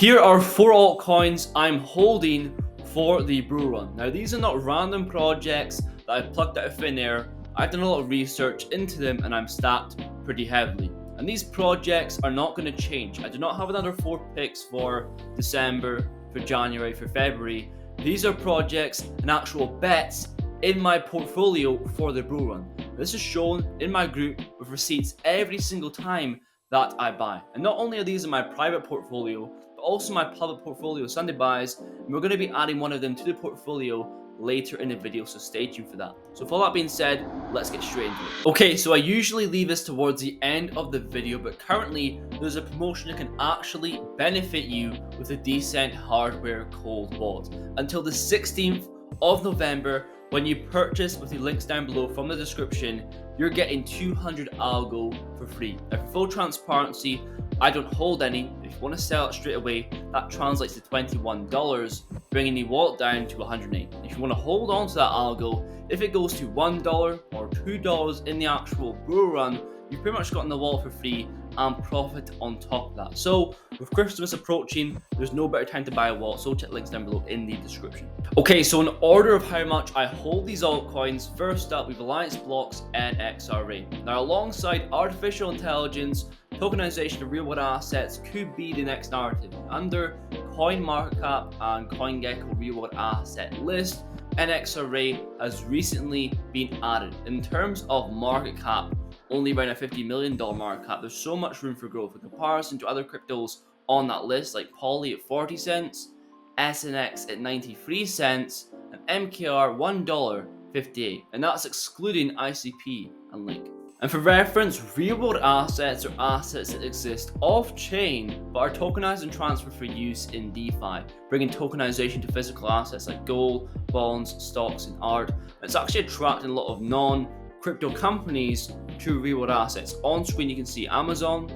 Here are 4 altcoins I'm holding for the bull run. Now, these are not random projects that I've plucked out of thin air. I've done a lot of research into them and I'm stacked pretty heavily. And these projects are not going to change. I do not have another 4 picks for December, for January, for February. These are projects and actual bets in my portfolio for the bull run. This is shown in my group with receipts every single time that I buy. And not only are these in my private portfolio, but also my public portfolio Sunday buys, and we're going to be adding one of them to the portfolio later in the video, so stay tuned for that. So with all that being said, let's get straight into it. Okay, so I usually leave this towards the end of the video, but currently there's a promotion that can actually benefit you with a decent hardware cold wallet until the 16th of November. When you purchase with the links down below from the description, you're getting 200 algo for free. Now, for full transparency, I don't hold any. If you want to sell it straight away, that translates to $21, bringing the wallet down to 108. If you want to hold on to that algo, if it goes to $1 or $2 in the actual bull run, you've pretty much gotten the wallet for free and profit on top of that. So with Christmas approaching, there's no better time to buy a wallet, so check links down below in the description. Okay, so in order of how much I hold these altcoins, first up we've Alliance Blocks and XRA. Now, alongside artificial intelligence, tokenization of real-world assets could be the next narrative. Under CoinMarketCap and CoinGecko real-world asset list, NXRA has recently been added. In terms of market cap, only around a $50 million market cap. There's so much room for growth in comparison to other cryptos on that list, like Poly at 40 cents, SNX at 93 cents, and MKR $1.58, and that's excluding ICP and Link. And for reference, real-world assets are assets that exist off-chain but are tokenized and transferred for use in DeFi, bringing tokenization to physical assets like gold, bonds, stocks, and art. And it's actually attracting a lot of non-crypto companies to real-world assets. On screen you can see Amazon,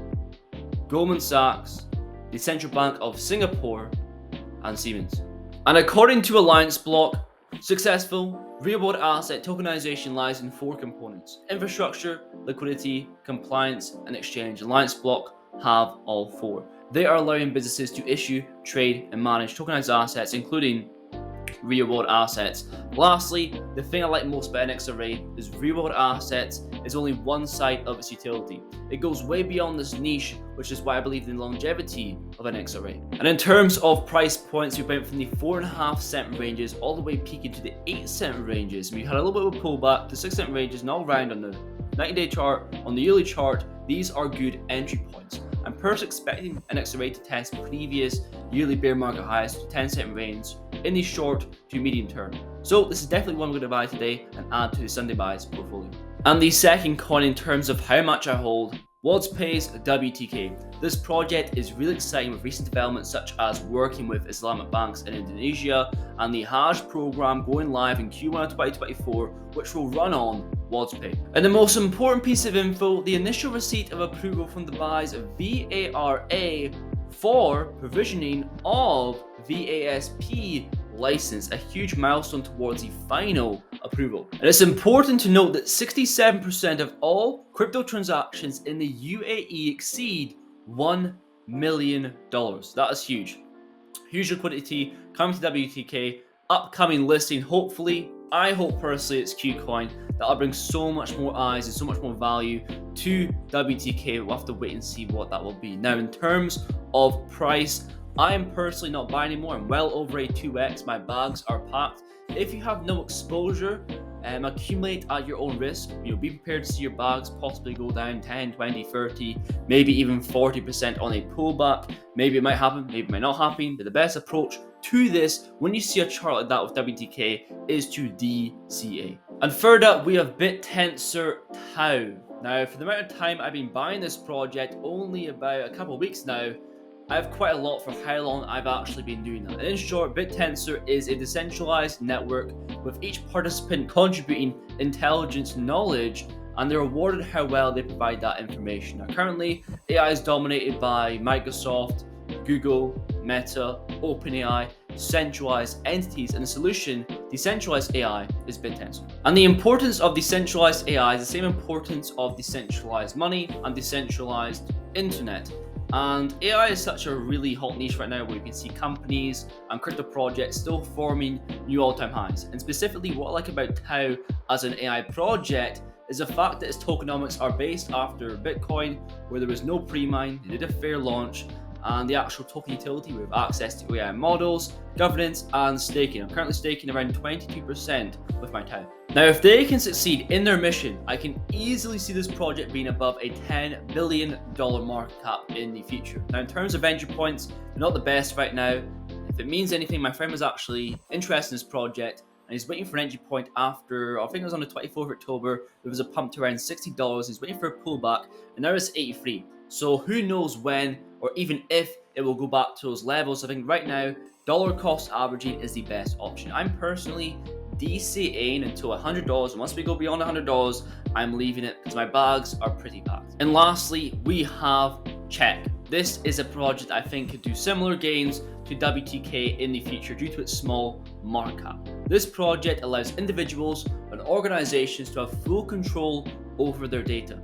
Goldman Sachs, the Central Bank of Singapore, and Siemens. And according to Alliance Block, successful real-world asset tokenization lies in 4 components: infrastructure, liquidity, compliance, and exchange. Alliance Block have all 4. They are allowing businesses to issue, trade, and manage tokenized assets, including real-world assets. Lastly, the thing I like most about NXRA is real-world assets is only one side of its utility. It goes way beyond this niche, which is why I believe in the longevity of NXRA. And in terms of price points, we went from the 4.5 cent ranges all the way peaking to the 8 cent ranges. We had a little bit of a pullback to 6 cent ranges, and all around on the 90-day chart, on the yearly chart, these are good entry points. I'm personally expecting NXRA to test previous yearly bear market highs to 10 cent range in the short to medium term. So this is definitely one we're going to buy today and add to the Sunday buys portfolio. And the second coin in terms of how much I hold, WorldPay's WTK. This project is really exciting with recent developments such as working with Islamic banks in Indonesia and the Hajj program going live in Q1 of 2024, which will run on WorldPay. And the most important piece of info, the initial receipt of approval from the buys of VARA for provisioning of VASP license, a huge milestone towards the final approval. And it's important to note that 67% of all crypto transactions in the UAE exceed $1 million. That is huge. Huge liquidity coming to WTK, upcoming listing, hopefully. I hope personally it's Qcoin. That'll bring so much more eyes and so much more value to WTK. We'll have to wait and see what that will be. Now, in terms of price, I am personally not buying anymore. I'm well over a 2x. My bags are packed. If you have no exposure, accumulate at your own risk. Be prepared to see your bags possibly go down 10, 20, 30, maybe even 40% on a pullback. Maybe it might happen, maybe it might not happen. But the best approach to this, when you see a chart like that with WTK, is to DCA. And third up, we have BitTensor Tau. Now, for the amount of time I've been buying this project, only about a couple of weeks now, I have quite a lot for how long I've actually been doing that. And in short, BitTensor is a decentralized network with each participant contributing intelligence and knowledge, and they're rewarded how well they provide that information. Now, currently, AI is dominated by Microsoft, Google, Meta, OpenAI, centralized entities, and the solution, decentralized AI, is BitTensor. And the importance of decentralized AI is the same importance of decentralized money and decentralized internet. And AI is such a really hot niche right now where you can see companies and crypto projects still forming new all-time highs. And specifically, what I like about Tau as an AI project is the fact that its tokenomics are based after Bitcoin, where there was no pre-mine, they did a fair launch, and the actual token utility with access to AI models, governance, and staking. I'm currently staking around 22% with my Tau. Now, if they can succeed in their mission, I can easily see this project being above a $10 billion market cap in the future. Now, in terms of entry points, they're not the best right now. If it means anything, my friend was actually interested in this project, and he's waiting for an entry point after, I think it was on the 24th of October, there was a pump to around $60, he's waiting for a pullback, and now it's 83. So who knows when, or even if it will go back to those levels. I think right now, dollar cost averaging is the best option. I'm personally DCAing until $100, and once we go beyond $100, I'm leaving it because my bags are pretty packed. And lastly, we have Check. This is a project I think could do similar gains to WTK in the future due to its small market cap. This project allows individuals and organizations to have full control over their data.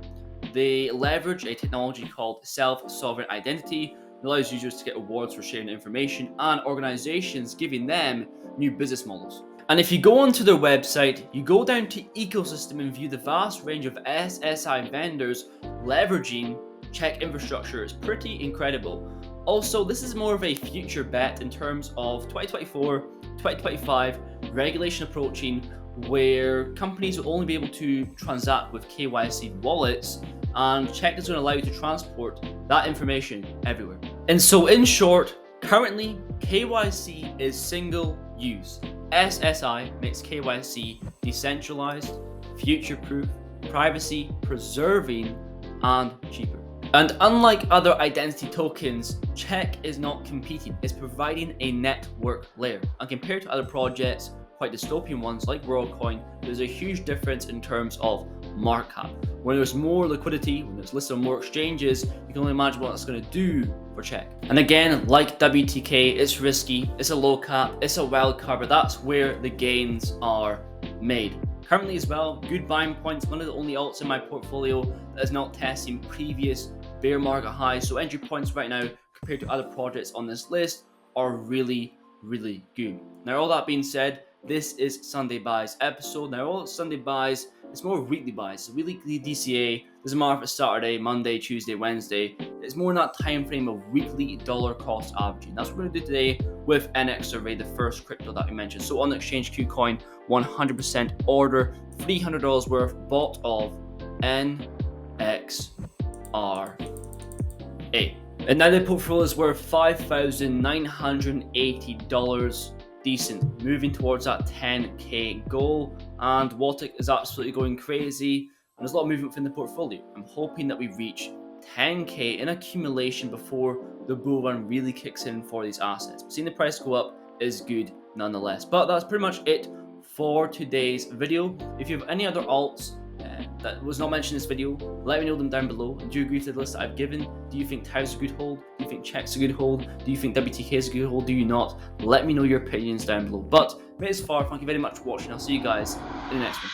They leverage a technology called self-sovereign identity that allows users to get rewards for sharing information and organizations giving them new business models. And if you go onto their website, you go down to ecosystem and view the vast range of SSI vendors leveraging Check infrastructure. It's pretty incredible. Also, this is more of a future bet in terms of 2024, 2025 regulation approaching, where companies will only be able to transact with KYC wallets, and Check is going to allow you to transport that information everywhere. And so in short, currently KYC is single use. SSI makes KYC decentralized, future-proof, privacy preserving, and cheaper. And unlike other identity tokens, Check is not competing, it's providing a network layer. And compared to other projects, quite dystopian ones like WorldCoin, there's a huge difference in terms of market cap. When there's more liquidity, when there's listed on more exchanges, you can only imagine what that's going to do for Check. And again, like WTK, it's risky, it's a low cap, it's a wild card, but that's where the gains are made. Currently as well, good buying points, one of the only alts in my portfolio that is not testing previous bear market highs. So entry points right now compared to other projects on this list are really, really good. Now, all that being said, this is Sunday Buys episode. Now, all Sunday Buys, it's more weekly buys. It's weekly DCA. Doesn't matter if it's Saturday, Monday, Tuesday, Wednesday. It's more in that time frame of weekly dollar cost averaging. That's what we're going to do today with NX Survey, the first crypto that we mentioned. So on the exchange KuCoin, 100% order, $300 worth bought of NXRA. And now the portfolio is worth $5,980. Decent, moving towards that 10k goal, and Waltic is absolutely going crazy, and there's a lot of movement within the portfolio. I'm hoping that we reach 10k in accumulation before the bull run really kicks in for these assets. Seeing the price go up is good nonetheless. But that's pretty much it for today's video. If you have any other alts that was not mentioned in this video, let me know them down below. Do you agree with the list that I've given? Do you think Tau's a good hold? Do you think Check's a good hold? Do you think WTK is a good hold? Do you not? Let me know your opinions down below. But made it this far, thank you very much for watching. I'll see you guys in the next one.